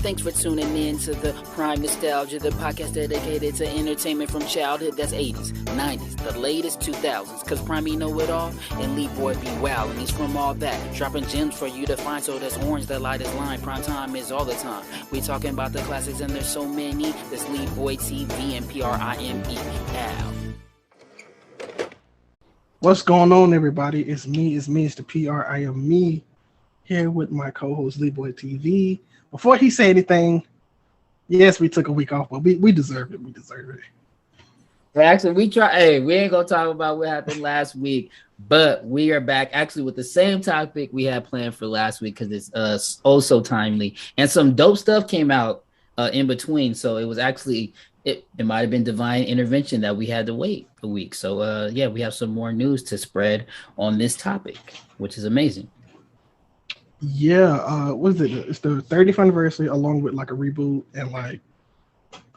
Thanks for tuning in to the Prime Nostalgia, the podcast dedicated to entertainment from childhood. That's 80s, 90s, the latest 2000s. Cause Prime know it all, and Leeboy be wild, and he's from all that. Dropping gems for you to find, so that's orange, the lightest line. Prime time is all the time. We talking about the classics, and there's so many. That's Leeboy TV and PRIME. Ow. What's going on, everybody? It's me, it's the PRIME, here with my co-host Leeboy TV. Before he say anything, yes, we took a week off, but we deserve it. We deserve it. Actually, we ain't gonna talk about what happened last week, but we are back actually with the same topic we had planned for last week because it's so timely, and some dope stuff came out in between. So it was actually it might have been divine intervention that we had to wait a week. So we have some more news to spread on this topic, which is amazing. Yeah, what is it? It's the 30th anniversary, along with like a reboot and like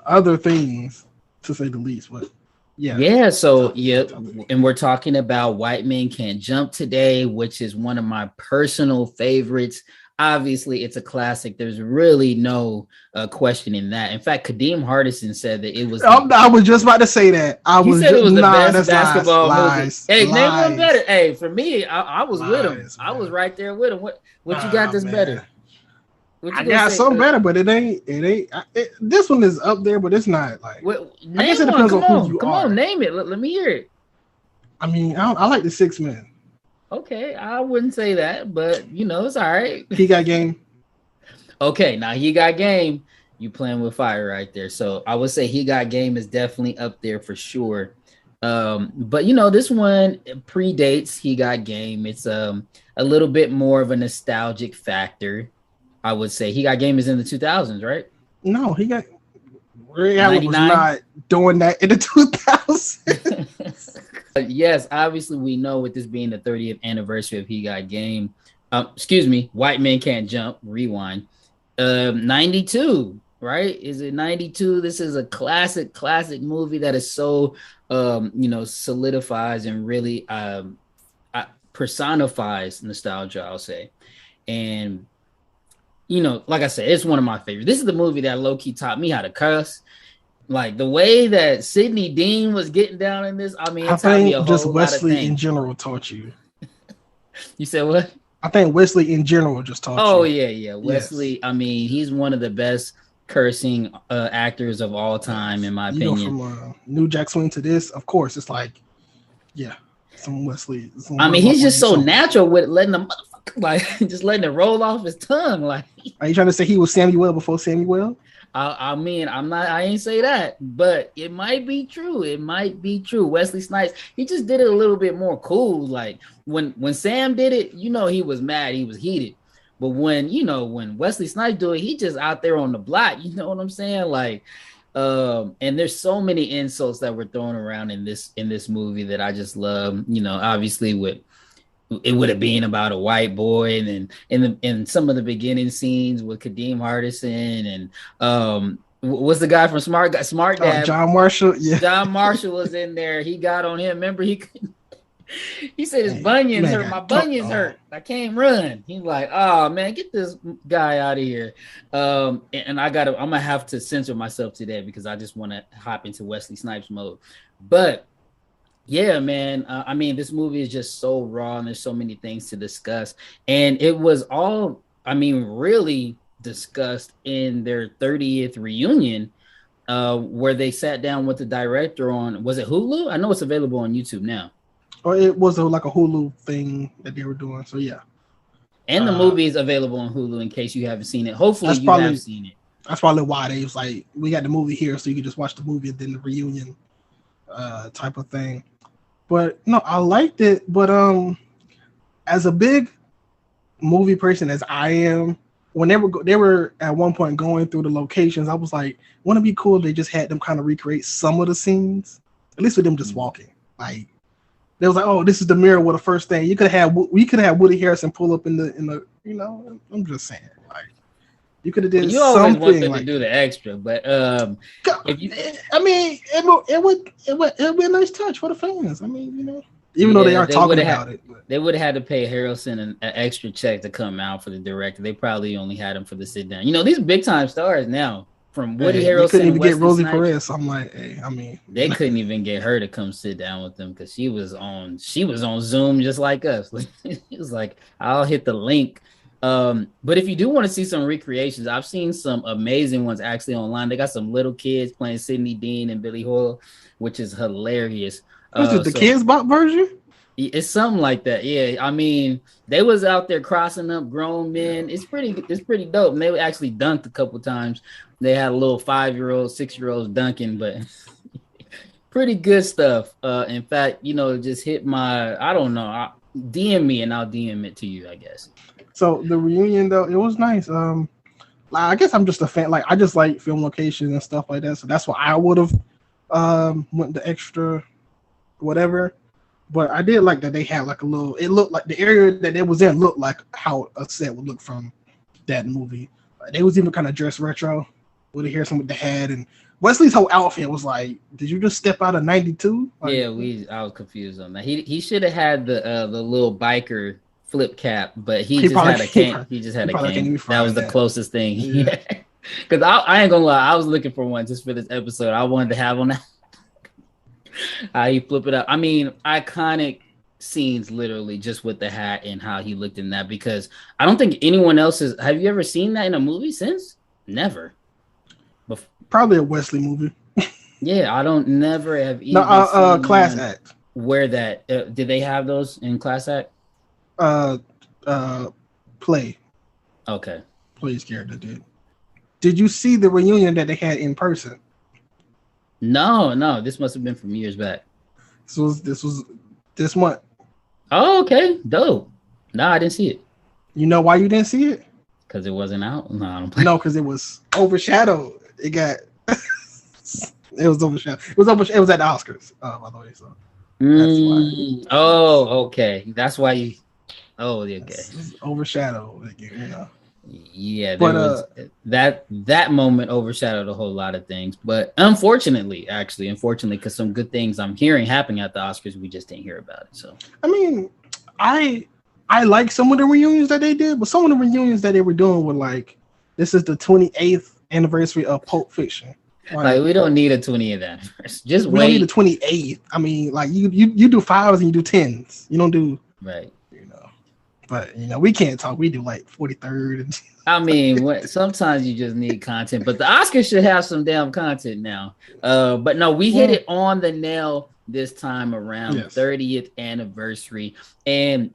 other things, to say the least. But yeah. So and we're talking about White Men Can't Jump today, which is one of my personal favorites. Obviously, it's a classic. There's really no questioning that. In fact, Kadeem Hardison said that it was. I was just about to say that. He said it was the best basketball movie. Lies, hey, lies. Name one better. Hey, for me, I was with him. Man. I was right there with him. What you got this better? I got some better, but it ain't. This one is up there, but it's not like. I guess it depends on who you are. Come on, name it. Let me hear it. I mean, I like the 6 Men. Okay, I wouldn't say that, but it's all right. He Got Game. Okay, now He Got Game. You playing with fire right there. So I would say He Got Game is definitely up there for sure. But this one predates He Got Game. It's a little bit more of a nostalgic factor. I would say He Got Game is in the 2000s, right? No, He Got. Ray Allen was not doing that in the 2000s. Yes, obviously we know with this being the 30th anniversary of He Got Game. White Men Can't Jump. Rewind. 92, right? Is it 92? This is a classic movie that is so solidifies and really personifies nostalgia, I'll say. And like I said, it's one of my favorites. This is the movie that low-key taught me how to cuss. Like the way that Sidney Dean was getting down in this, I mean, I think just Wesley in general taught you. You said what? I think Wesley in general just taught you. Oh yeah. Wesley, yes. I mean, he's one of the best cursing actors of all time, in my opinion. From New Jack Swing to this, of course, it's like, some Wesley. I mean, he's just so natural with letting them just letting it roll off his tongue. Like, are you trying to say he was Samuel before Samuel? I mean, I ain't say that, but it might be true. Wesley Snipes, he just did it a little bit more cool. Like when Sam did it, he was mad, he was heated. But when Wesley Snipes do it, he just out there on the block. You know what I'm saying? Like, and there's so many insults that were thrown around in this movie that I just love. Obviously it would have been about a white boy, and then in some of the beginning scenes with Kadeem Hardison and what's the guy from Smart Dad? John Marshall. Yeah, John Marshall was in there. He got on him. Remember he said his bunions hurt. My bunions hurt. I can't run. He's like, oh man, get this guy out of here. And I'm gonna have to censor myself today because I just want to hop into Wesley Snipes mode, but. Yeah, man. I mean, this movie is just so raw and there's so many things to discuss. And it was all, really discussed in their 30th reunion where they sat down with the director on, was it Hulu? I know it's available on YouTube now. Or it was like a Hulu thing that they were doing. So, yeah. And the movie is available on Hulu in case you haven't seen it. Hopefully you have seen it. That's probably why they was like, we got the movie here so you can just watch the movie and then the reunion type of thing. But no, I liked it. But as a big movie person as I am, when they were at one point going through the locations, I was like, wouldn't it be cool if they just had them kind of recreate some of the scenes, at least with them just walking. Like they was like, oh, this is the mirror with the first thing. We could have Woody Harrelson pull up in the I'm just saying, like you could have did you something. You always want them to do the extra, but if you, it would be a nice touch for the fans. even though they are talking about it. But. They would have had to pay Harrelson an extra check to come out for the director. They probably only had him for the sit down. You know, these big time stars now, from Woody Harrelson. They couldn't even get Rosie Perez. So I'm like, hey, I mean, they couldn't even get her to come sit down with them because she was on Zoom just like us. It was like, I'll hit the link. But if you do want to see some recreations, I've seen some amazing ones actually online. They got some little kids playing Sidney Dean and Billy Hoyle, which is hilarious. Was it the Kids Bop version? It's something like that. Yeah, I mean, they was out there crossing up grown men. It's pretty dope. And they actually dunked a couple times. They had a little 5-year-old, 6-year-olds dunking, but pretty good stuff. In fact, you know, just hit my, I don't know, DM me and I'll DM it to you, I guess. So the reunion though, it was nice. I guess I'm just a fan. Like I just like film locations and stuff like that. So that's why I would have went the extra whatever. But I did like that they had like a little. It looked like the area that it was in looked like how a set would look from that movie. They was even kind of dressed retro with the hair, some with the hat, and Wesley's whole outfit was like, did you just step out of '92? Like, yeah, I was confused on that. He should have had the little biker flip cap, but he just had a cane. He just had a cane. That was the closest thing. Yeah. Because I ain't gonna lie, I was looking for one just for this episode. I wanted to have on that. How you flip it up. I mean, iconic scenes literally just with the hat and how he looked in that, because I don't think anyone else has. Have you ever seen that in a movie since? Never. Probably a Wesley movie. Yeah, I don't never have even seen Class Act. Where that did they have those in Class Act? Play. Okay. Play's character did. Did you see the reunion that they had in person? No. This must have been from years back. This was this month. Oh, okay. Dope. No, I didn't see it. You know why you didn't see it? Because it wasn't out? No, I don't play. No, because it was overshadowed. It got it was overshadowed. It was at the Oscars, by the way. So that's why. Oh, okay. That's why you okay. Overshadowed, you know. Yeah, was that moment overshadowed a whole lot of things, but unfortunately, because some good things I'm hearing happening at the Oscars, we just didn't hear about it. So I mean, I like some of the reunions that they did, but some of the reunions that they were doing were like, this is the 28th anniversary of Pulp Fiction. Like we don't need a 20th anniversary. Just we wait. Don't need a 28th. I mean, like you do 5s and you do 10s. You don't do right. But we can't talk. We do like 43rd. And I mean, sometimes you just need content. But the Oscars should have some damn content now. But no, we hit it on the nail this time around. Yes. 30th anniversary, and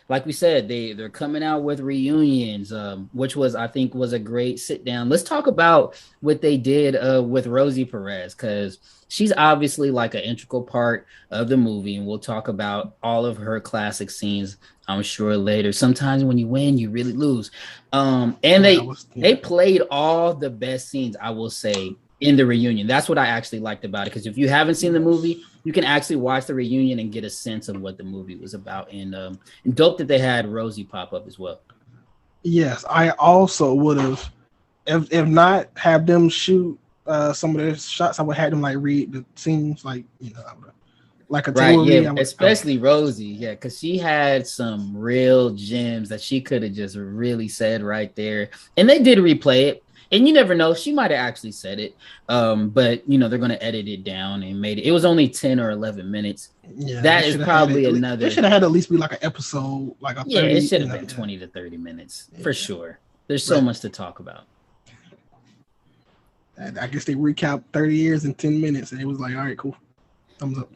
like we said, they're coming out with reunions, which I think was a great sit down. Let's talk about what they did with Rosie Perez, because she's obviously like an integral part of the movie, and we'll talk about all of her classic scenes, I'm sure, later. Sometimes when you win, you really lose. And they played all the best scenes, I will say, in the reunion. That's what I actually liked about it, because if you haven't seen the movie, you can actually watch the reunion and get a sense of what the movie was about. And dope that they had Rosie pop up as well. Yes, I also would have, if not have them shoot some of their shots, I would have them like read the scenes, like like a right, yeah, especially Rosie, yeah, because she had some real gems that she could have just really said right there, and they did replay it. And you never know, she might have actually said it, but they're going to edit it down and made it. It was only 10 or 11 minutes. Yeah, that is probably another. They should have had at least be like an episode, like a 30, it should have been 20 to 30 minutes for sure. There's so much to talk about. I guess they recap 30 years in 10 minutes, and it was like, all right, cool, thumbs up.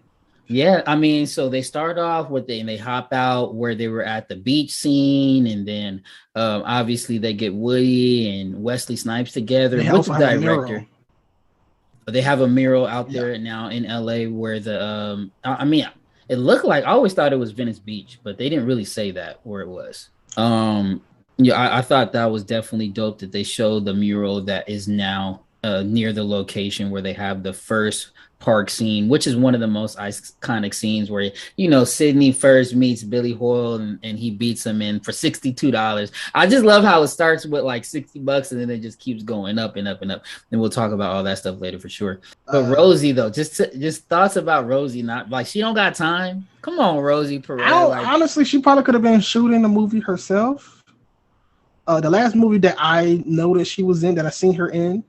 Yeah, I mean, so they start off with they hop out where they were at the beach scene, and then obviously they get Woody and Wesley Snipes together with the director. They have a mural out there now in LA where the it looked like, I always thought it was Venice Beach, but they didn't really say that where it was. I thought that was definitely dope that they showed the mural that is now near the location where they have the first park scene, which is one of the most iconic scenes where, you know, Sydney first meets Billy Hoyle and he beats him in for $62. I just love how it starts with like $60 and then it just keeps going up and up and up. And we'll talk about all that stuff later for sure. But Rosie though, just thoughts about Rosie. Not like she don't got time. Come on, Rosie Perez. Honestly, she probably could have been shooting the movie herself. The last movie that I noticed she was in, that I seen her in,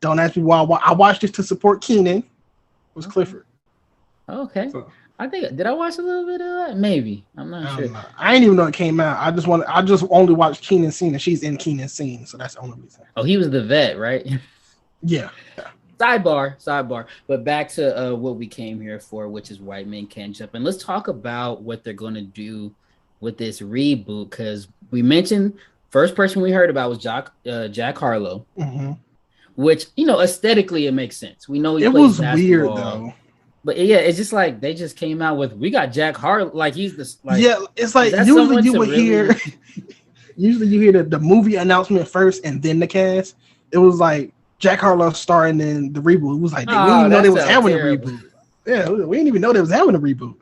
don't ask me why. I watched this to support Keenan. Was Clifford. Okay. So, did I watch a little bit of that? Maybe. I'm not sure. I didn't even know it came out. I just only watched Keenan's scene, and she's in Keenan's scene, so that's the only reason. Oh, he was the vet, right? Yeah. Sidebar. But back to what we came here for, which is White Men Can't Jump. And let's talk about what they're going to do with this reboot, because we mentioned first person we heard about was Jack Harlow. Mm-hmm. Which, you know, aesthetically it makes sense. We know it was weird though. But yeah, it's just like they just came out with, we got Jack Harlow, like he's this. Like, yeah, it's like usually you would hear. Usually you hear the movie announcement first and then the cast. It was like Jack Harlow starring in the reboot. It was like we didn't even know they was having a reboot. Yeah, we didn't even know they was having a reboot.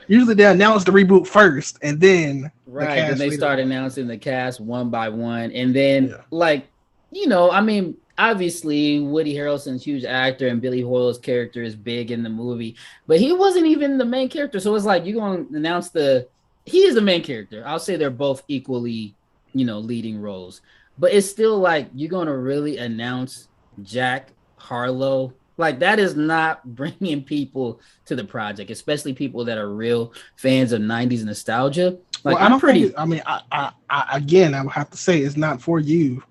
Usually they announce the reboot first and then and they start announcing the cast one by one, and then like, you know, I mean, obviously Woody Harrelson's a huge actor and Billy Hoyle's character is big in the movie, but he wasn't even the main character. So it's like, you're going to announce he is the main character. I'll say they're both equally, you know, leading roles, but it's still like, you're going to really announce Jack Harlow. Like, that is not bringing people to the project, especially people that are real fans of 90s nostalgia. Like, well, I would have to say it's not for you.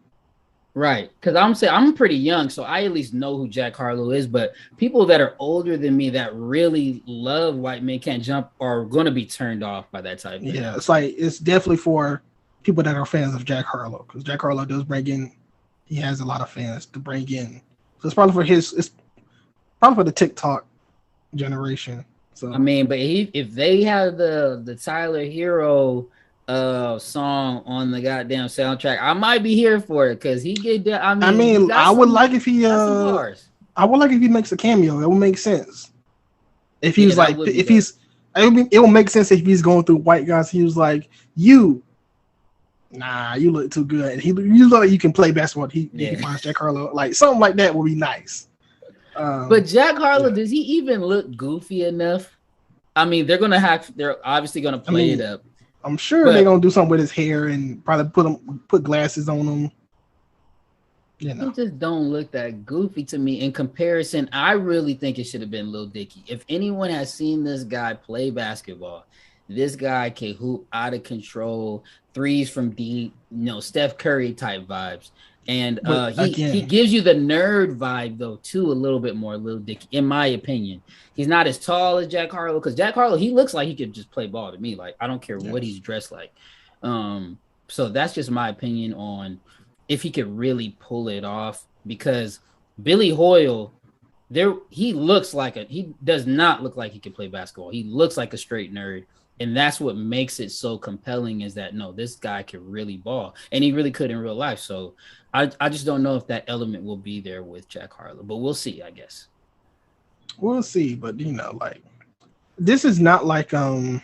Right, because I'm pretty young, so I at least know who Jack Harlow is. But people that are older than me that really love White Men Can't Jump are going to be turned off by that type. Yeah, it's like, it's definitely for people that are fans of Jack Harlow, because Jack Harlow does bring in. He has a lot of fans to bring in, so it's probably for the TikTok generation. So I mean, but if they have the Tyler Hero song on the goddamn soundtrack, I might be here for it, because he get that. I would like if he makes a cameo. It would make sense. If he's like, it will make sense if he's going through white guys. He was like, you look too good. You look like you can play basketball. He finds Jack Harlow, like something like that would be nice. But Jack Harlow, does he even look goofy enough? I mean, they're obviously gonna play it up. I'm sure they're gonna do something with his hair and probably put glasses on him. You know, he just don't look that goofy to me. In comparison, I really think it should have been Lil Dicky. If anyone has seen this guy play basketball, this guy can hoop out of control, threes from deep, Steph Curry type vibes. And he gives you the nerd vibe though too, a little bit more, Lil Dicky, in my opinion. He's not as tall as Jack Harlow, because Jack Harlow, he looks like he could just play ball to me. Like, I don't care what he's dressed like. So that's just my opinion on if he could really pull it off, because Billy Hoyle, he does not look like he can play basketball. He looks like a straight nerd. And that's what makes it so compelling, is that, no, this guy can really ball. And he really could in real life. So I just don't know if that element will be there with Jack Harlow. But we'll see, I guess. We'll see. But, like, this is not like other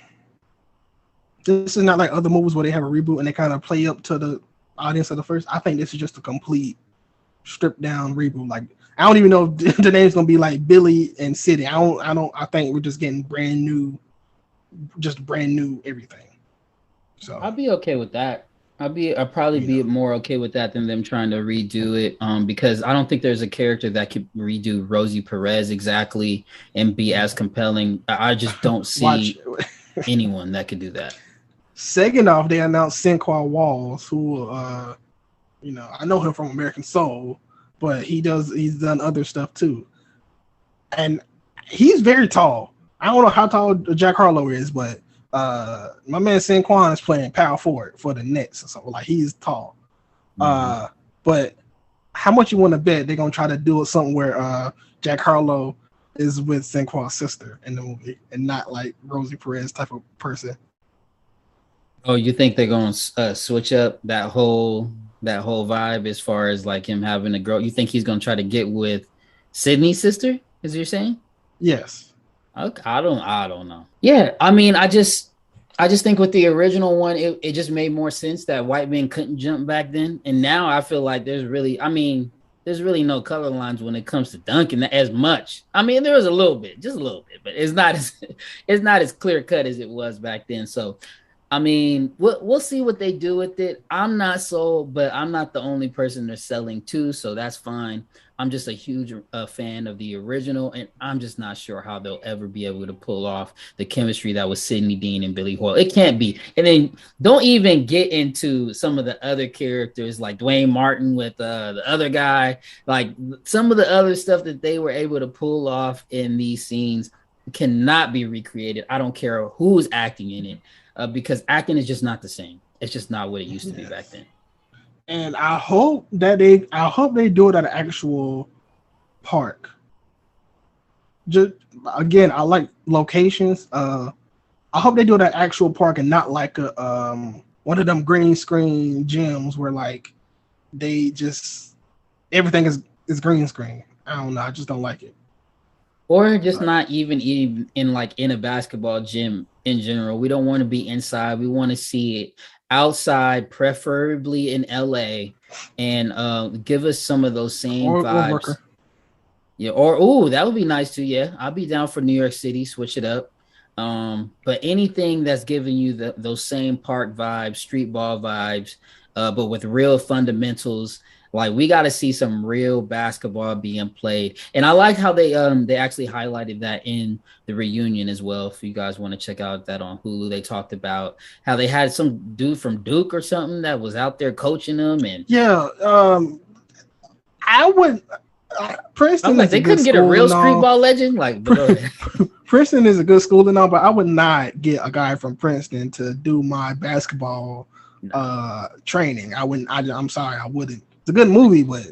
movies where they have a reboot and they kind of play up to the audience of the first. I think this is just a complete stripped down reboot. Like, I don't even know if the name's going to be like Billy and City. I think we're just getting brand new everything. So I'll be okay with that. I'll probably be more okay with that than them trying to redo it, because I don't think there's a character that could redo Rosie Perez exactly and be as compelling. I just don't see anyone that could do that. Second off, they announced Sinqua Walls, who I know him from American Soul, but he's done other stuff too, and he's very tall. I don't know how tall Jack Harlow is, but my man Sinqua is playing power forward for the Nets, so like, he's tall. Mm-hmm. But how much you want to bet they're gonna try to do something where Jack Harlow is with Sinqua's sister in the movie and not like Rosie Perez type of person? Oh, you think they're gonna switch up that whole that whole vibe as far as like him having a girl? You think he's gonna try to get with Sydney's sister? Is you're saying? Yes. Okay, I don't know. Yeah, I mean, I just think with the original one, it just made more sense that white men couldn't jump back then, and now I feel like there's really no color lines when it comes to dunking as much. I mean, there was a little bit, just a little bit, but it's not as clear cut as it was back then. So, I mean, we'll see what they do with it. I'm not sold, but I'm not the only person they're selling to, so that's fine. I'm just a huge fan of the original, and I'm just not sure how they'll ever be able to pull off the chemistry that was Sidney Dean and Billy Hoyle. It can't be. And then don't even get into some of the other characters like Dwayne Martin with the other guy. Like some of the other stuff that they were able to pull off in these scenes cannot be recreated. I don't care who's acting in it. Because acting is just not the same. It's just not what it used to be back then. And I hope they do it at an actual park. Just again, I like locations. I hope they do it at an actual park and not like a one of them green screen gyms where like they just everything is green screen. I don't know. I just don't like it. Or just not even in a basketball gym in general. We don't want to be inside. We want to see it outside, preferably in LA, and give us some of those same vibes. Yeah, or that would be nice too. Yeah, I'll be down for New York City. Switch it up. But anything that's giving you those same park vibes, street ball vibes, but with real fundamentals. Like we got to see some real basketball being played, and I like how they actually highlighted that in the reunion as well. If you guys want to check out that on Hulu, they talked about how they had some dude from Duke or something that was out there coaching them, and I would Princeton. Like they couldn't get a real street ball legend. Like Princeton is a good school and all, but I would not get a guy from Princeton to do my basketball training. I wouldn't. I'm sorry, I wouldn't. It's a good movie, but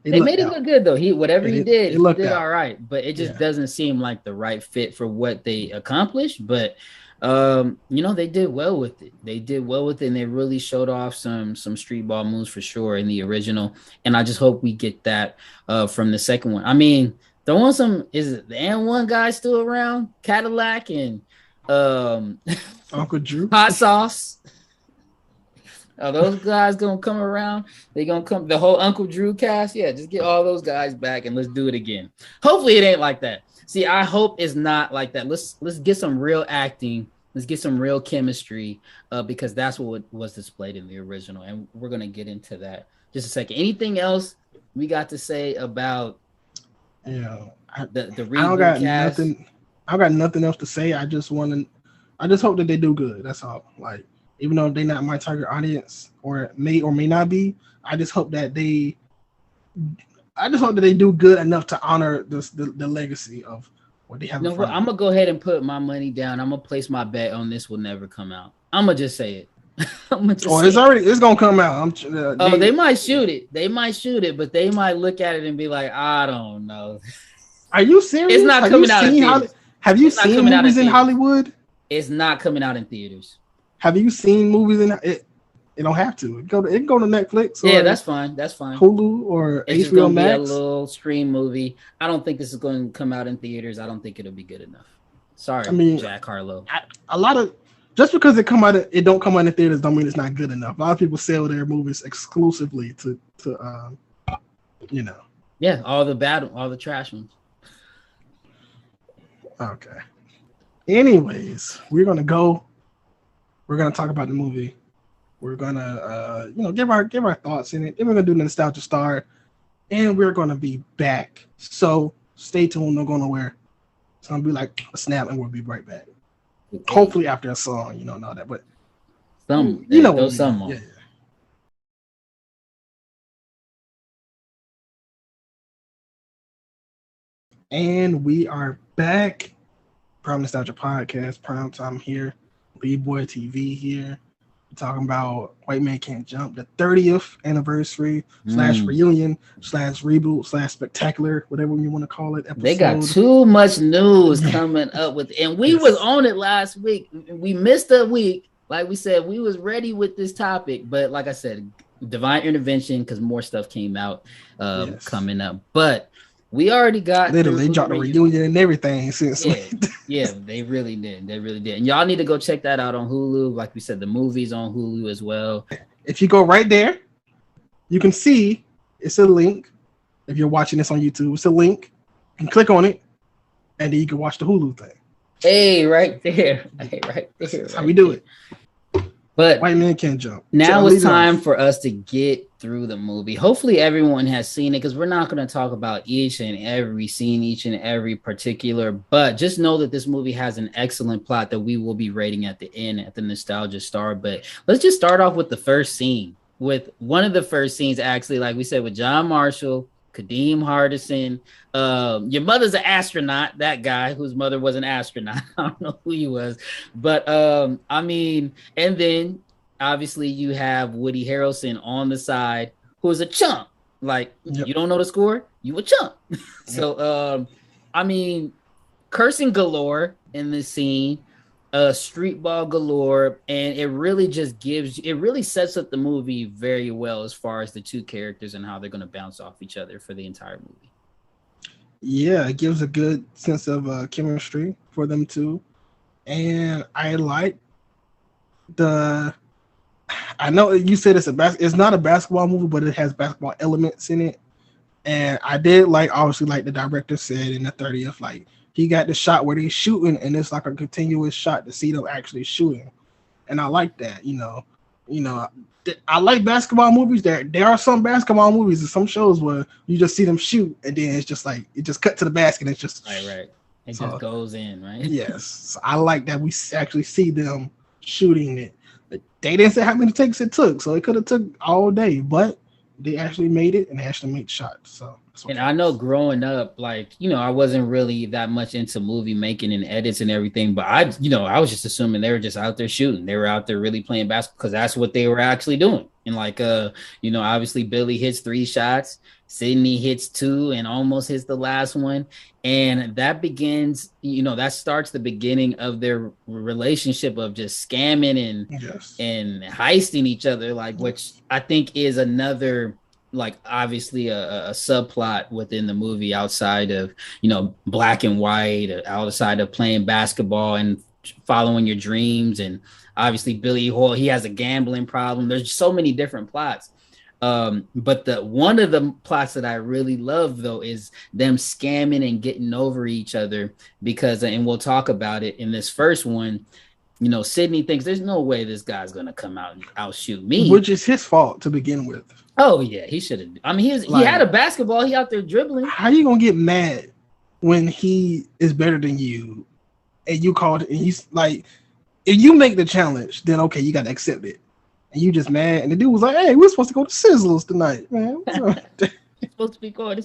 they made it look good though. He did all right, but it just doesn't seem like the right fit for what they accomplished. But they did well with it. And they really showed off some street ball moves for sure in the original. And I just hope we get that from the second one. I mean, throwing some is the N1 guy still around? Cadillac and Uncle Drew, Hot Sauce. Are those guys gonna come around? They gonna come the whole Uncle Drew cast? Yeah, just get all those guys back and let's do it again. Hopefully it ain't like that. See, I hope it's not like that. Let's get some real acting. Let's get some real chemistry because that's what was displayed in the original, and we're gonna get into that just a second. Anything else we got to say about the Reboot I don't got cast? nothing. I got nothing else to say. I just hope that they do good. That's all. Like. Even though they're not my target audience, or may not be, I just hope that they do good enough to honor the legacy of what they have. I'm gonna go ahead and put my money down. I'm gonna place my bet on this will never come out. I'm gonna just say it. It's gonna come out. They might shoot it. They might shoot it, but they might look at it and be like, I don't know. Are you serious? It's not coming out in theaters. Have you seen movies in Hollywood? It's not coming out in theaters. Have you seen movies in it? It don't have to. It can go to Netflix. Or that's fine. That's fine. Hulu or it's HBO Max. Be a little stream movie. I don't think this is going to come out in theaters. I don't think it'll be good enough. Sorry, Jack Harlow. Just because it don't come out in theaters, don't mean it's not good enough. A lot of people sell their movies exclusively to Yeah, all the trash ones. Okay. Anyways, we're gonna talk about the movie. We're gonna give our thoughts in it. Then we're gonna do the nostalgia star, and we're gonna be back. So stay tuned. Don't go nowhere. It's gonna be like a snap, and we'll be right back. Hopefully after a song, and all that. But some. Yeah. And we are back. Prime Nostalgia Podcast, Prime Time here. Leeboy TV here. We're talking about White Man Can't Jump, the 30th anniversary / reunion / reboot / spectacular, whatever you want to call it. Episode. They got too much news coming up with, and we was on it last week. We missed a week. Like we said, we was ready with this topic, but like I said, divine intervention because more stuff came out coming up. But we already got literally dropped a reunion and everything since. Yeah, they really did. They really did. And y'all need to go check that out on Hulu. Like we said, the movie's on Hulu as well. If you go right there, you can see it's a link. If you're watching this on YouTube, it's a link. You can click on it, and then you can watch the Hulu thing. Hey, right there. Hey, right there. That's how we do it. But white man can't jump. Now it's time for us to get through the movie. Hopefully everyone has seen it, because we're not going to talk about each and every scene, each and every particular, but just know that this movie has an excellent plot that we will be rating at the end at the Nostalgia Star. But let's just start off with the first scene, with one of the first scenes, actually, like we said, with John Marshall, Kadeem Hardison. Your mother's an astronaut, that guy whose mother was an astronaut. I don't know who he was, but I mean, and then obviously you have Woody Harrelson on the side, who is a chump. Like, you don't know the score, you a chump. So I mean, cursing galore in this scene, street ball galore, and it really sets up the movie very well as far as the two characters and how they're going to bounce off each other for the entire movie. Yeah, it gives a good sense of chemistry for them two, and I like I know you said it's not a basketball movie, but it has basketball elements in it, and I did obviously like the director said in the 30th, like, he got the shot where they're shooting, and it's like a continuous shot to see them actually shooting, and I like that. I like basketball movies. There are some basketball movies and some shows where you just see them shoot, and then it's just like it just cut to the basket. And it's just right. It just goes in, right? Yes, so I like that we actually see them shooting it. But they didn't say how many takes it took, so it could have took all day, but they actually made it and they actually made shots. So. And I know growing up, I wasn't really that much into movie making and edits and everything, but I was just assuming they were just out there shooting. They were out there really playing basketball because that's what they were actually doing. And obviously Billy hits 3 shots, Sydney hits 2 and almost hits the last one. And that begins, that starts the beginning of their relationship of just scamming and heisting each other, which I think is another, obviously a subplot within the movie outside of, black and white, outside of playing basketball and following your dreams. And obviously Billy Hoyle, he has a gambling problem. There's so many different plots. But one of the plots that I really love, though, is them scamming and getting over each other because, and we'll talk about it in this first one, Sydney thinks there's no way this guy's going to come out and outshoot me. Which is his fault to begin with. Oh, yeah, he should have. I mean, he had a basketball. He out there dribbling. How you going to get mad when he is better than you and you called and he's like, if you make the challenge, then okay, you got to accept it. And you just mad. And the dude was like, hey, we're supposed to go to Sizzlers tonight, man. He's supposed to be going. He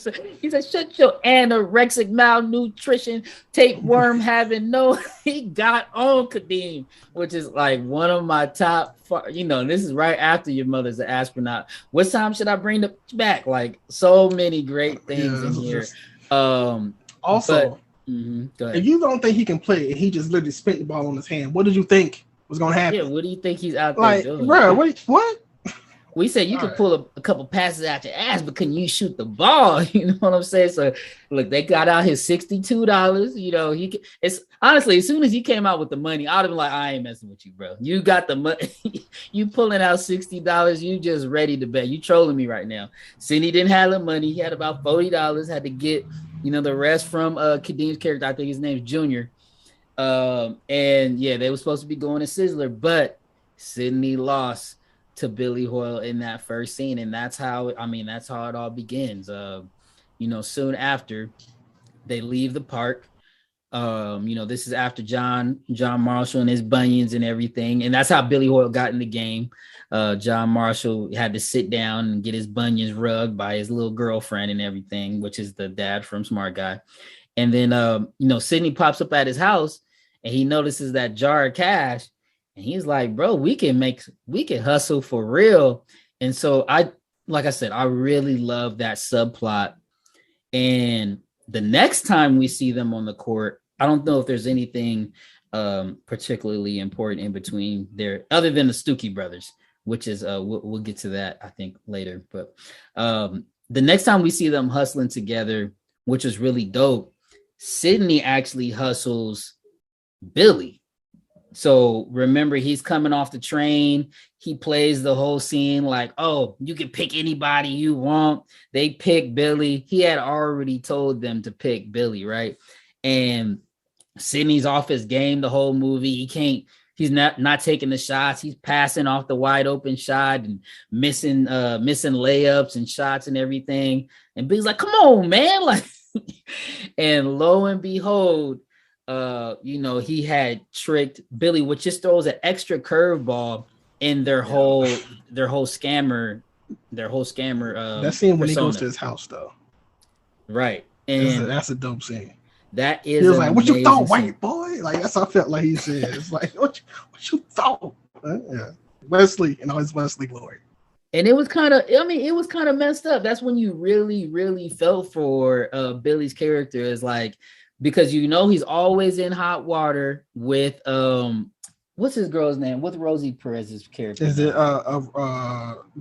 said, shut your anorexic malnutrition, tapeworm having no. He got on Kadeem, which is one of my top. This is right after your mother's an astronaut. What time should I bring the back? So many great things in here. Also, if you don't think he can play, and he just literally spent the ball on his hand, what did you think was going to happen? Yeah, what do you think he's out there doing? Bro, what? We said you could pull a couple passes out your ass, but can you shoot the ball? You know what I'm saying? So look, they got out his $62. It's honestly, as soon as he came out with the money, I'd have been like, I ain't messing with you, bro. You got the money, you pulling out $60, you just ready to bet. You trolling me right now. Sidney didn't have the money, he had about $40, had to get the rest from Kadeem's character. I think his name's Junior. And yeah, they were supposed to be going to Sizzler, but Sidney lost to Billy Hoyle in that first scene, and that's how it all begins. Soon after they leave the park, this is after John Marshall and his bunions and everything, and that's how Billy Hoyle got in the game. John Marshall had to sit down and get his bunions rubbed by his little girlfriend and everything, which is the dad from Smart Guy. And then Sidney pops up at his house and he notices that jar of cash. And he's like, bro, we can hustle for real. And so I really love that subplot. And the next time we see them on the court, I don't know if there's anything particularly important in between there other than the Stookie brothers. which is we'll get to that I think later. But the next time we see them hustling together, which is really dope, Sydney actually hustles Billy. So remember, he's coming off the train. He plays the whole scene like, oh, you can pick anybody you want. They pick Billy. He had already told them to pick Billy, right? And Sydney's off his game the whole movie. He's not taking the shots. He's passing off the wide open shot and missing layups and shots and everything. And Billy's like, come on, man. Like, and lo and behold, he had tricked Billy, which just throws an extra curveball in their whole scammer. That scene when he goes to his house, though, right? And that's a dope scene. That is, he was like, "What you thought, scene. White boy?" Like that's how I felt like he said. It's like, "What you thought?" Yeah, Wesley and all his Wesley glory. And it was kind of messed up. That's when you really, really felt for Billy's character, is like, because he's always in hot water with what's his girl's name? What's Rosie Perez's character? Is it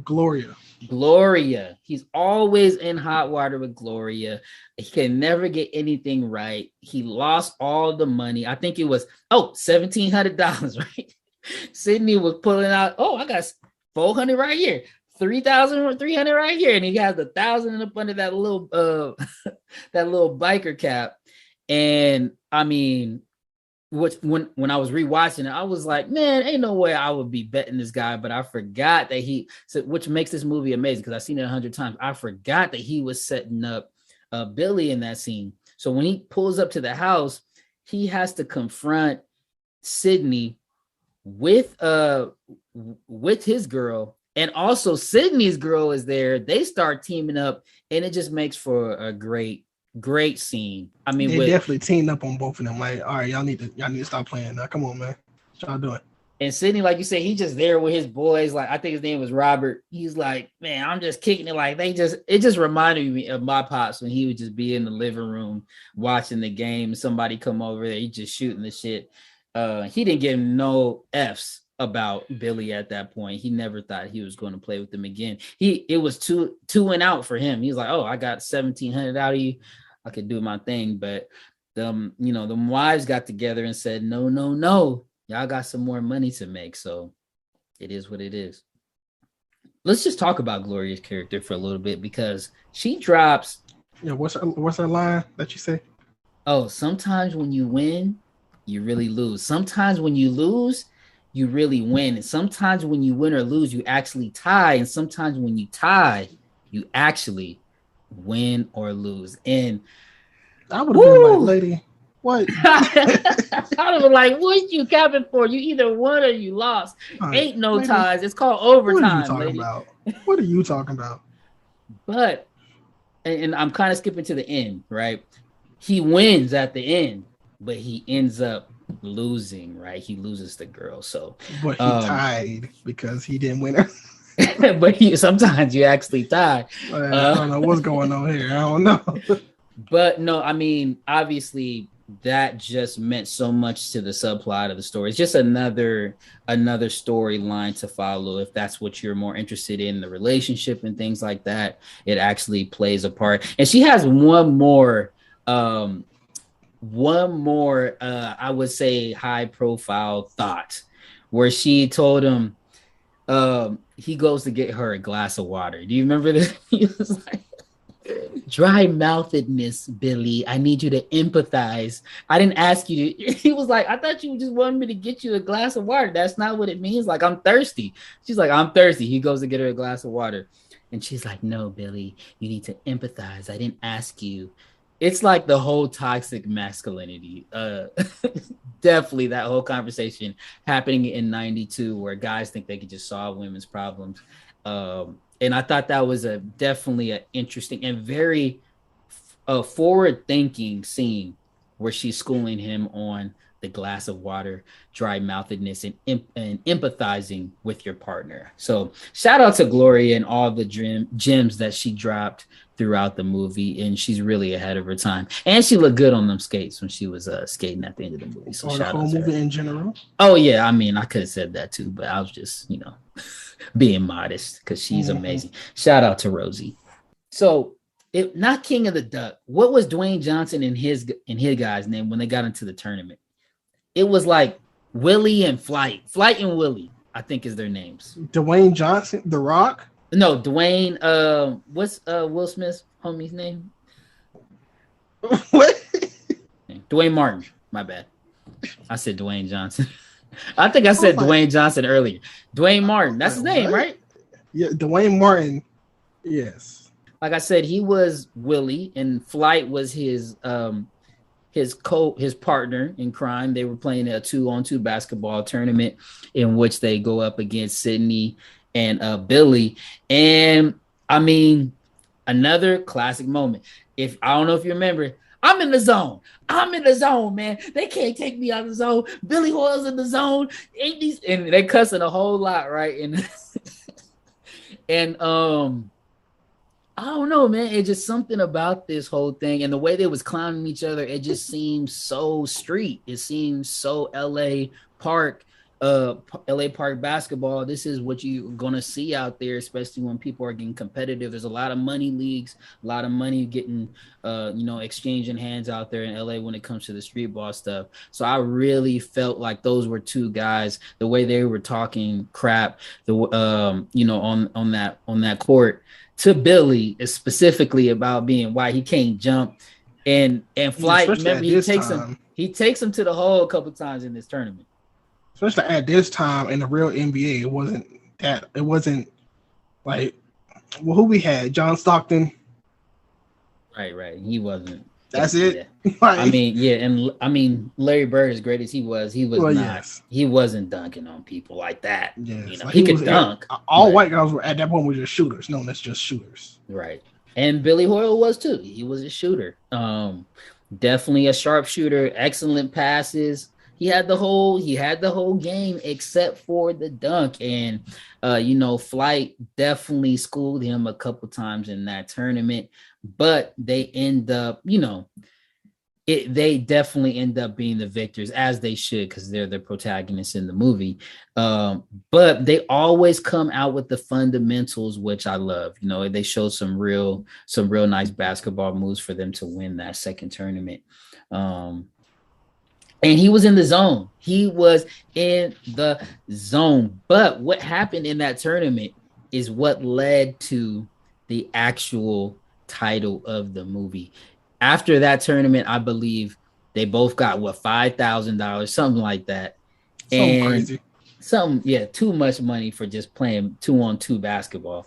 Gloria? Gloria. He's always in hot water with Gloria. He can never get anything right. He lost all the money. I think it was $1,700, right? Sydney was pulling out, I got $400 right here, $3,300 right here, and he has $1,000 up under that little that little biker cap. And I mean, when I was rewatching it, I was like, man, ain't no way I would be betting this guy. But I forgot that which makes this movie amazing, because I've seen it 100 times. I forgot that he was setting up Billy in that scene. So when he pulls up to the house, he has to confront Sydney with his girl, and also Sydney's girl is there. They start teaming up, and it just makes for a great scene. I mean, they definitely teamed up on both of them. Like, all right, y'all need to stop playing now. Come on, man, what y'all doing? And Sydney, like you said, he's just there with his boys. Like, I think his name was Robert. He's like, man, I'm just kicking it. Like, it just reminded me of my pops when he would just be in the living room watching the game. Somebody come over there, he's just shooting the shit. He didn't give no F's about Billy at that point. He never thought he was going to play with them again. It was two and out for him. He was like, oh, I got $1,700 out of you. I could do my thing. But the wives got together and said, no. Y'all got some more money to make. So it is what it is. Let's just talk about Gloria's character for a little bit, because she drops. Yeah, what's her line that you say? Oh, sometimes when you win, you really lose. Sometimes when you lose, you really win. And sometimes when you win or lose, you actually tie. And sometimes when you tie, you actually win or lose. And I would have been like, lady, what? I would have been like, what you capping for? You either won or you lost. Right. Ain't no lady, ties. It's called overtime. What are you talking about? But, and I'm kind of skipping to the end, right? He wins at the end, but he ends up losing, right? He loses the girl. So, but he tied because he didn't win her. But sometimes you actually tie. I don't know what's going on here. I don't know. But no, I mean, obviously that just meant so much to the subplot of the story. It's just another storyline to follow. If that's what you're more interested in, the relationship and things like that, it actually plays a part. And she has one more I would say high profile thought, where she told him he goes to get her a glass of water. Do you remember this? He was like, dry mouthedness, Billy, I need you to empathize. I didn't ask you to. He was like, I thought you just wanted me to get you a glass of water. That's not what it means. Like, I'm thirsty. She's like, I'm thirsty. He goes to get her a glass of water, and she's like, no, Billy, you need to empathize. I didn't ask you. It's like the whole toxic masculinity. Definitely that whole conversation happening in 92, where guys think they can just solve women's problems. And I thought that was definitely an interesting and very forward-thinking scene, where she's schooling him on the glass of water, dry mouthedness, and empathizing with your partner. So shout out to Gloria and all the gems that she dropped throughout the movie, and she's really ahead of her time. And she looked good on them skates when she was skating at the end of the movie. So or the whole movie in general. Oh yeah, I mean, I could have said that too, but I was just, being modest because she's amazing. Shout out to Rosie. So, not King of the Duck. What was Dwayne Johnson and his guy's name when they got into the tournament? It was like Willie and Flight and Willie, I think is their names. Dwayne Johnson, The Rock. No, Dwayne. What's Will Smith's homie's name? What? Dwayne Martin. My bad. I said Dwayne Johnson. I think I said Dwayne Johnson earlier. Dwayne Martin. That's his name, right? Yeah, Dwayne Martin. Yes. Like I said, he was Willie, and Flight was his partner in crime. They were playing a 2-on-2 basketball tournament in which they go up against Sydney and Billy. And I mean, another classic moment. I don't know if you remember, I'm in the zone, man. They can't take me out of the zone. Billy Hoyle's in the zone. And they cussing a whole lot, right? And I don't know, man. It's just something about this whole thing and the way they was clowning each other. It just seems so street. It seems so LA Park basketball. This is what you're gonna see out there, especially when people are getting competitive. There's a lot of money leagues, a lot of money getting, exchanging hands out there in LA when it comes to the street ball stuff. So I really felt like those were two guys. The way they were talking crap, on that court to Billy, is specifically about being why he can't jump. And Flight, remember, he takes him to the hole a couple times in this tournament. Especially at this time in the real NBA, it wasn't like, well, who we had? John Stockton. Right. He wasn't. That's it. Yeah. I mean, Larry Bird, as great as he was not. Yes. He wasn't dunking on people like that. Yes. He could dunk. All white guys were at that point were just shooters. No, that's just shooters. Right. And Billy Hoyle was too. He was a shooter. Definitely a sharpshooter. Excellent passes. He had the whole game except for the dunk. And, Flight definitely schooled him a couple times in that tournament, but they end up, they definitely end up being the victors, as they should, because they're the protagonists in the movie. But they always come out with the fundamentals, which I love. They show some real nice basketball moves for them to win that second tournament. And he was in the zone. But what happened in that tournament is what led to the actual title of the movie. After that tournament, I believe they both got $5,000, something like that. Something crazy. Too much money for just playing 2-on-2 basketball.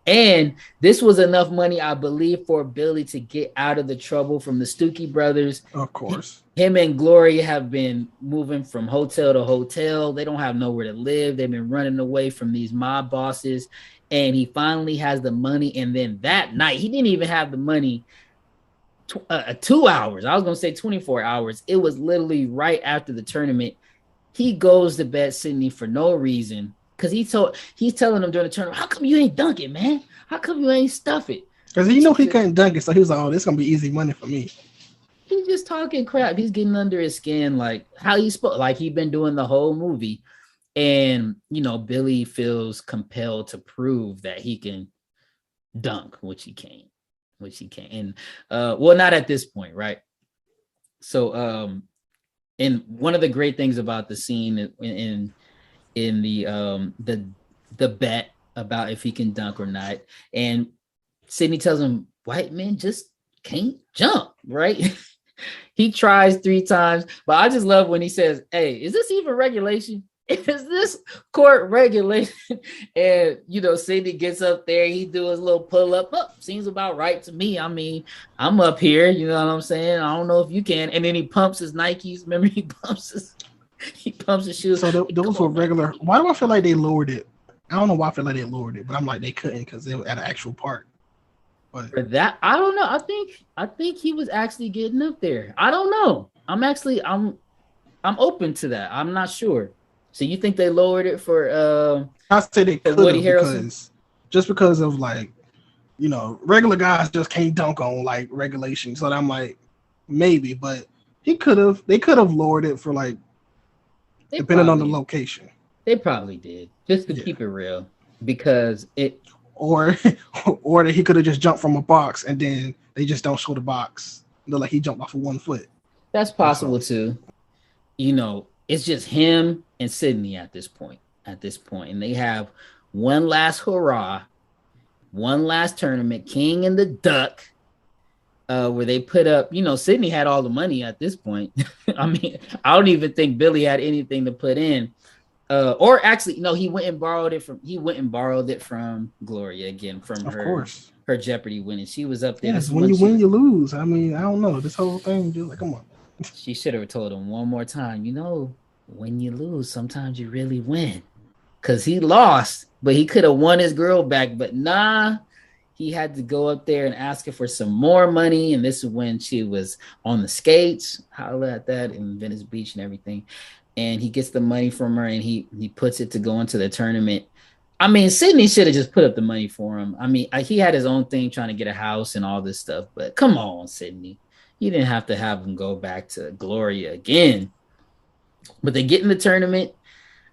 And this was enough money, I believe, for Billy to get out of the trouble from the Stookie brothers. Of course. Him and Gloria have been moving from hotel to hotel. They don't have nowhere to live. They've been running away from these mob bosses. And he finally has the money. And then that night, he didn't even have the money 2 hours. I was going to say 24 hours. It was literally right after the tournament. He goes to bed Sydney for no reason. Because he's telling them during the tournament, how come you ain't dunk it, man? How come you ain't stuff it? Because he knew he couldn't dunk it, so he was like, oh, this is going to be easy money for me. He's just talking crap. He's getting under his skin, like how he spoke, like he'd been doing the whole movie. And, Billy feels compelled to prove that he can dunk, which he can't. And, not at this point, right? So, and one of the great things about the scene in the bet about if he can dunk or not, and Sydney tells him white men just can't jump, right? He tries 3 times, but I just love when he says, hey, is this even regulation? Is this court regulation? And Sydney gets up there, he do his little pull-up. Seems about right to me. I mean, I'm up here, you know what I'm saying? I don't know if you can. And then he pumps his Nikes. Remember, he pumps his shoes. So those were regular. Why do I feel like they lowered it? I don't know why I feel like they lowered it, but I'm like, they couldn't because they were at an actual park. But for that, I don't know. I think he was actually getting up there. I don't know. I'm open to that. I'm not sure. So you think they lowered it for I say they could Woody have Harrelson? because of like, you know, regular guys just can't dunk on like regulation. So I'm like, maybe, but they could have lowered it for like, depending on the location. They probably did, just to keep it real, because it or that he could have just jumped from a box and then they just don't show the box. They're like he jumped off of 1 foot. That's possible too. You know, it's just him and Sydney at this point. And they have one last hurrah, one last tournament, King and the Duck, where they put up, you know, Sydney had all the money at this point. I mean, I don't even think Billy had anything to put in. Or actually, no, he went and borrowed it from Gloria again, from her Jeopardy winning. She was up there. Yes, when you win, you lose. I mean, I don't know. This whole thing, just like, come on. She should have told him one more time, you know, when you lose, sometimes you really win. Because he lost, but he could have won his girl back. But nah, he had to go up there and ask her for some more money. And this is when she was on the skates, holla at that, in Venice Beach and everything. And he gets the money from her and he puts it to go into the tournament. I mean, Sydney should have just put up the money for him. I mean, he had his own thing trying to get a house and all this stuff. But come on, Sydney. You didn't have to have him go back to Gloria again. But they get in the tournament.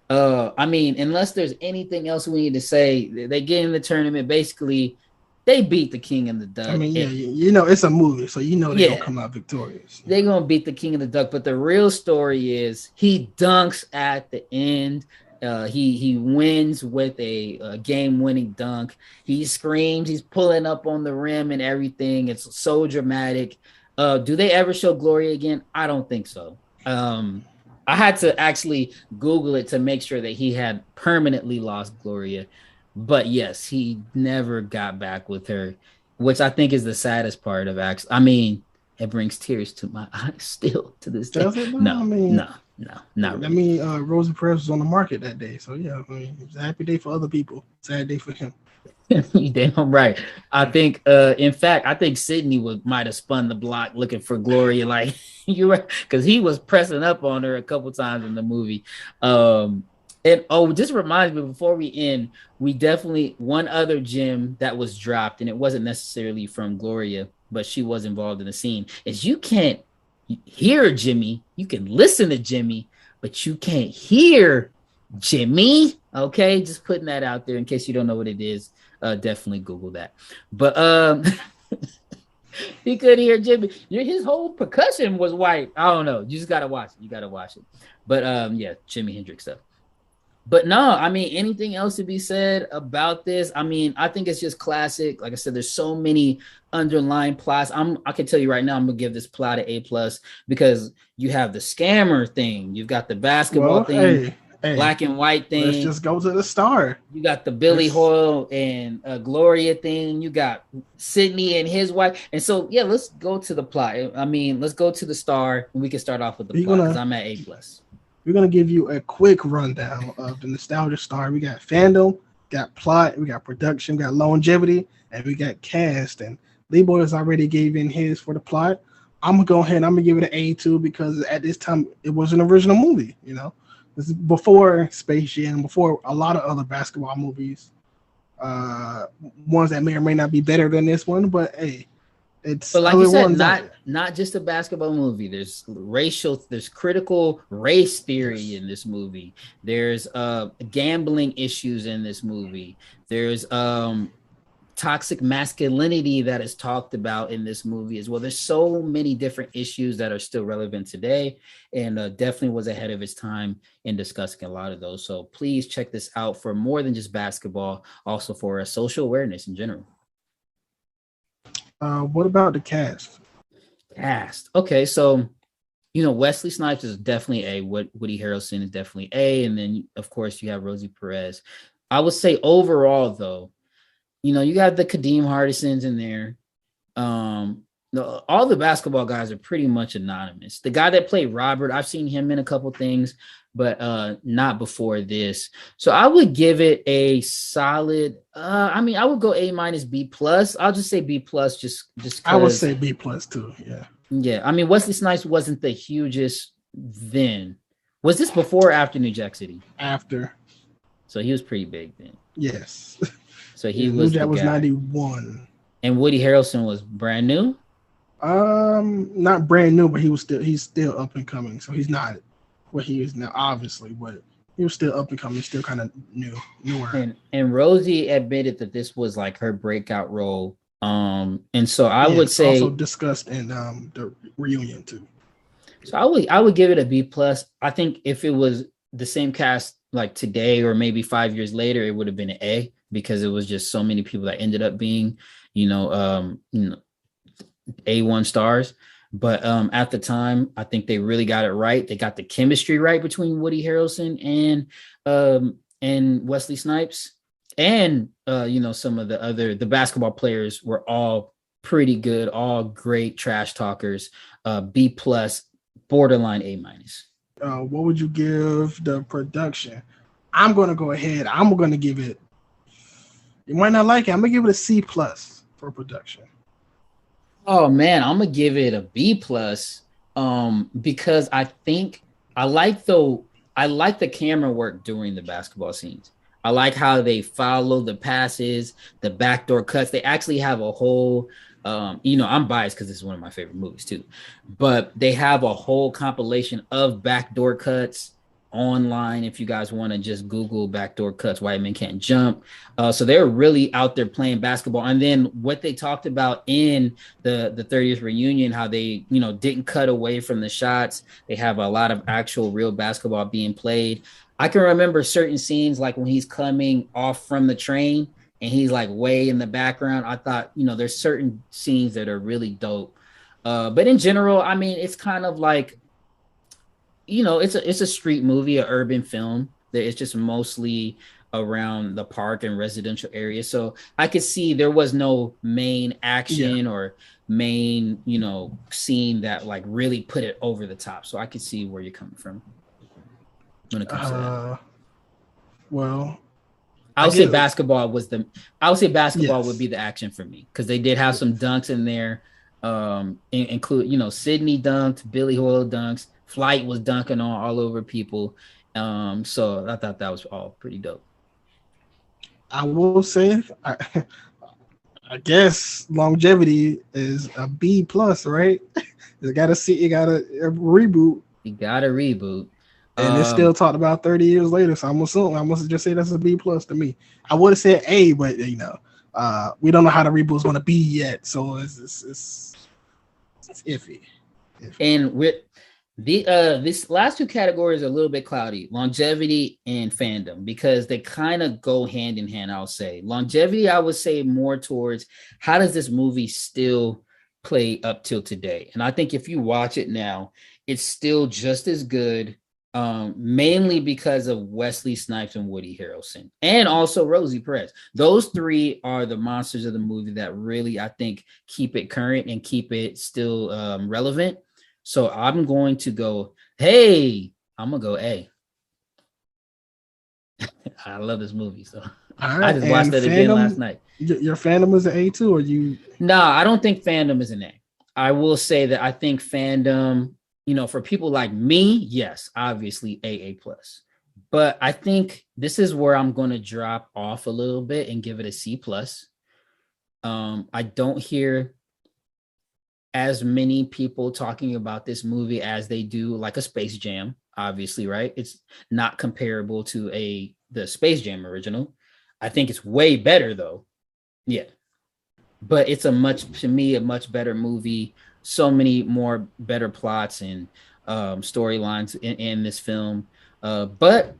I mean, unless there's anything else we need to say, they get in the tournament. Basically, they beat the King and the Duck. I mean, yeah, you know, it's a movie, so you know they're going to come out victorious. They're going to beat the King and the Duck. But the real story is he dunks at the end. He wins with a game-winning dunk. He screams. He's pulling up on the rim and everything. It's so dramatic. Do they ever show Gloria again? I don't think so. I had to actually Google it to make sure that he had permanently lost Gloria. But yes, he never got back with her, which I think is the saddest part of actually. I mean, it brings tears to my eyes still to this day. No, not really. I mean, Rosie Perez was on the market that day. So yeah, I mean, it was a happy day for other people. Sad day for him. Damn right. I think, in fact, I think Sydney might have spun the block looking for Gloria, like you were, because he was pressing up on her a couple times in the movie. And just reminds me before we end, we definitely one other gem that was dropped, and it wasn't necessarily from Gloria, but she was involved in the scene. Is you can't hear Jimmy, you can listen to Jimmy, but you can't hear Jimmy. Okay, just putting that out there in case you don't know what it is. Definitely Google that. But he couldn't hear Jimmy. His whole percussion was white. I don't know. You just gotta watch it. But yeah, Jimi Hendrix stuff. But no, I mean, anything else to be said about this? I mean, I think it's just classic. Like I said, there's so many underlying plots. I can tell you right now, I'm gonna give this plot an A+ because you have the scammer thing, you've got the basketball thing. Hey, black and white thing. Let's just go to the star. You got the Billy Hoyle and Gloria thing. You got Sydney and his wife. And so, yeah, let's go to the plot. I mean, let's go to the star, and we can start off with the plot because I'm at A+. We're going to give you a quick rundown of the nostalgia star. We got fandom, got plot, we got production, we got longevity, and we got cast. And Leeboy has already gave in his for the plot. I'm going to go ahead and I'm going to give it an A too because at this time, it was an original movie, you know. This is before Space Jam, before a lot of other basketball movies, ones that may or may not be better than this one. But hey, it's like you said, not just a basketball movie. There's critical race theory in this movie. There's gambling issues in this movie. There's toxic masculinity that is talked about in this movie as well. There's so many different issues that are still relevant today, and definitely was ahead of its time in discussing a lot of those. So please check this out for more than just basketball, also for social awareness in general. What about the cast? Okay, so you know, Wesley Snipes is definitely A. Woody Harrelson is definitely A, and then of course you have Rosie Perez. I would say overall though, you know, you got the Kadeem Hardisons in there. No, all the basketball guys are pretty much anonymous. The guy that played Robert, I've seen him in a couple things, but not before this. So I would give it a solid. I mean, I would go A minus B plus. I'll just say B plus, just I would say B plus too. Yeah. Yeah. I mean, Wesley Snipes wasn't the hugest then. Was this before or after New Jack City? After. So he was pretty big then. Yes. So he was. That was 91. And Woody Harrelson was brand new. Not brand new, but he's still up and coming. So he's not what he is now, obviously, but he was still up and coming, still kind of newer. And Rosie admitted that this was like her breakout role. And so I would say also discussed in the reunion too. So I would give it a B plus. I think if it was the same cast like today or maybe 5 years later, it would have been an A because it was just so many people that ended up being, A1 stars. But at the time, I think they really got it right. They got the chemistry right between Woody Harrelson and Wesley Snipes. And some of the basketball players were all pretty good, all great trash talkers. B plus, borderline A minus. What would you give the production? I'm going to go ahead. I'm going to give it. You might not like it. I'm going to give it a C plus for production. Oh man, I'm gonna give it a B plus. Because I think I like the camera work during the basketball scenes. I like how they follow the passes, the backdoor cuts. They actually have a whole, I'm biased because this is one of my favorite movies too, but they have a whole compilation of backdoor cuts online. If you guys want to just Google backdoor cuts, white men can't jump. So they're really out there playing basketball. And then what they talked about in the 30th reunion, how they, didn't cut away from the shots. They have a lot of actual real basketball being played. I can remember certain scenes like when he's coming off from the train and he's like way in the background. I thought, there's certain scenes that are really dope. But in general, I mean, it's kind of like, it's a street movie, an urban film that it's just mostly around the park and residential area. So I could see there was no main action or main, scene that like really put it over the top. So I could see where you're coming from when it comes to that. Well, I would say basketball would be the action for me because they did have some dunks in there. Include, Sydney dunked, Billy Hoyle dunks. Flight was dunking on all over people. So I thought that was all pretty dope. I will say, I guess longevity is a B plus, right? You got a reboot. You got a reboot. And it's still talked about 30 years later. So I must just say that's a B plus to me. I would have said A, but we don't know how the reboot is going to be yet. So it's iffy. And with this last two categories are a little bit cloudy, longevity and fandom, because they kind of go hand in hand. I'll say longevity, I would say more towards how does this movie still play up till today? And I think if you watch it now, it's still just as good, mainly because of Wesley Snipes and Woody Harrelson, and also Rosie Perez. Those three are the monsters of the movie that really, I think, keep it current and keep it still relevant. So I'm going to go, I'm going to go A. I love this movie. So right, I just watched it again last night. Your fandom is an A too, or you? No, I don't think fandom is an A. I will say that I think fandom, for people like me, yes, obviously A plus. But I think this is where I'm going to drop off a little bit and give it a C plus. I don't hear as many people talking about this movie as they do like a Space Jam, obviously, right? It's not comparable to the Space Jam original. I think it's way better though. Yeah. But it's a much better movie. So many more better plots and storylines in this film. But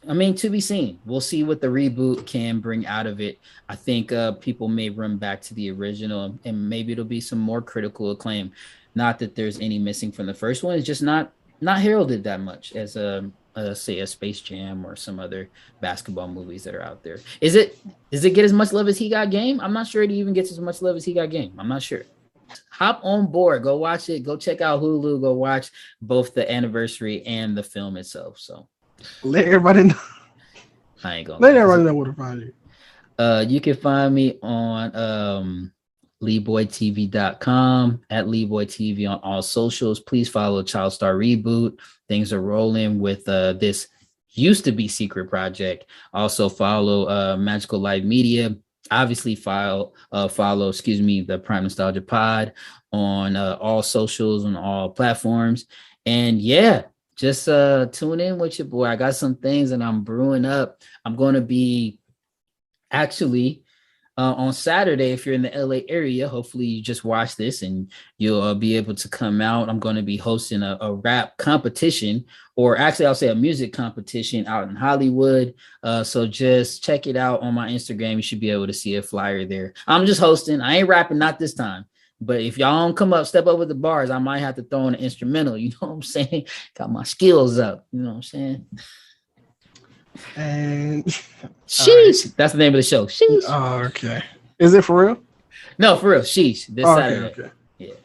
I mean, to be seen. We'll see what the reboot can bring out of it. I think people may run back to the original and maybe it'll be some more critical acclaim. Not that there's any missing from the first one. It's just not heralded that much as say a Space Jam or some other basketball movies that are out there. Does it get as much love as He Got Game? I'm not sure it even gets as much love as He Got Game. I'm not sure. Hop on board. Go watch it. Go check out Hulu. Go watch both the anniversary and the film itself. So let everybody know. I ain't gonna let everybody know where to find you. You can find me on LeeboyTV.com, at LeeboyTV on all socials. Please follow Child Star Reboot. Things are rolling with this used to be secret project. Also follow Magical Life Media. Obviously follow the Prime Nostalgia Pod on all socials on all platforms. And yeah, just tune in with your boy. I got some things that I'm brewing up. I'm going to be actually on Saturday, if you're in the LA area, hopefully you just watch this and you'll be able to come out. I'm going to be hosting a rap competition, or actually I'll say a music competition out in Hollywood. So just check it out on my Instagram. You should be able to see a flyer there. I'm just hosting. I ain't rapping, not this time. But if y'all don't come up, step up with the bars, I might have to throw in an instrumental. You know what I'm saying? Got my skills up. You know what I'm saying? And sheesh. Right. That's the name of the show. Sheesh. Oh, okay. Is it for real? No, for real. Sheesh. This Saturday. Okay. Yeah.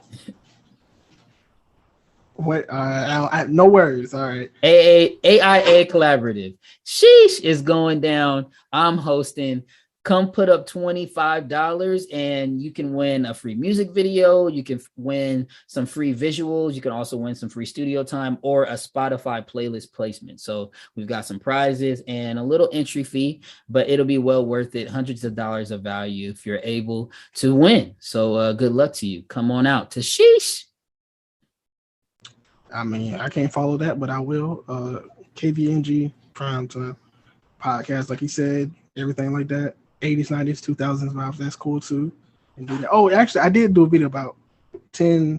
What? I have no worries. All right. AIA Collaborative. Sheesh is going down. I'm hosting. Come put up $25 and you can win a free music video. You can win some free visuals. You can also win some free studio time or a Spotify playlist placement. So we've got some prizes and a little entry fee, but it'll be well worth it. Hundreds of dollars of value if you're able to win. So good luck to you. Come on out to Sheesh. I mean, I can't follow that, but I will. KVNG Primetime Podcast, like he said, everything like that. 80s, 90s, 2000s vibes. That's cool too. And do that. Oh, actually, I did do a video about 10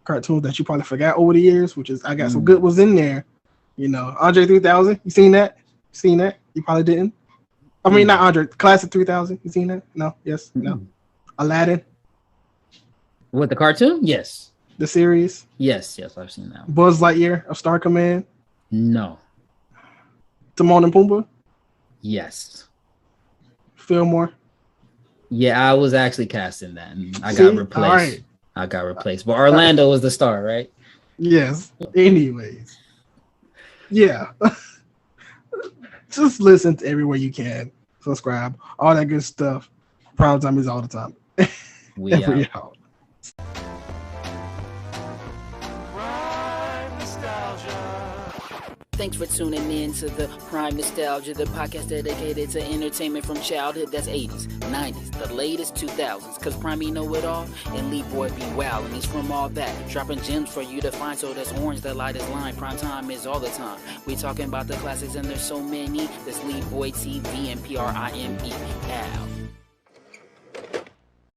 cartoons that you probably forgot over the years, which is I got some good ones in there. You know, Andre 3000. You seen that? You probably didn't. I mean, not Andre. Classic 3000. You seen that? No. Yes. No. Aladdin. With the cartoon? Yes. The series? Yes, I've seen that one. Buzz Lightyear of Star Command? No. Timon and Pumbaa? Yes. Fillmore? Yeah, I was actually casting that. And I got replaced. Right. I got replaced. But Orlando was the star, right? Yes. Anyways. Yeah. Just listen to everywhere you can. Subscribe. All that good stuff. Prime Time is all the time. We out. Thanks for tuning in to the Prime Nostalgia, the podcast dedicated to entertainment from childhood that's 80s, 90s, the latest 2000s, because Prime know it all, and Leeboy be wild, and he's from all that, dropping gems for you to find, so that's orange, that light is line, Prime Time is all the time. We talking about the classics, and there's so many, that's Leeboy TV and PRIME. Out.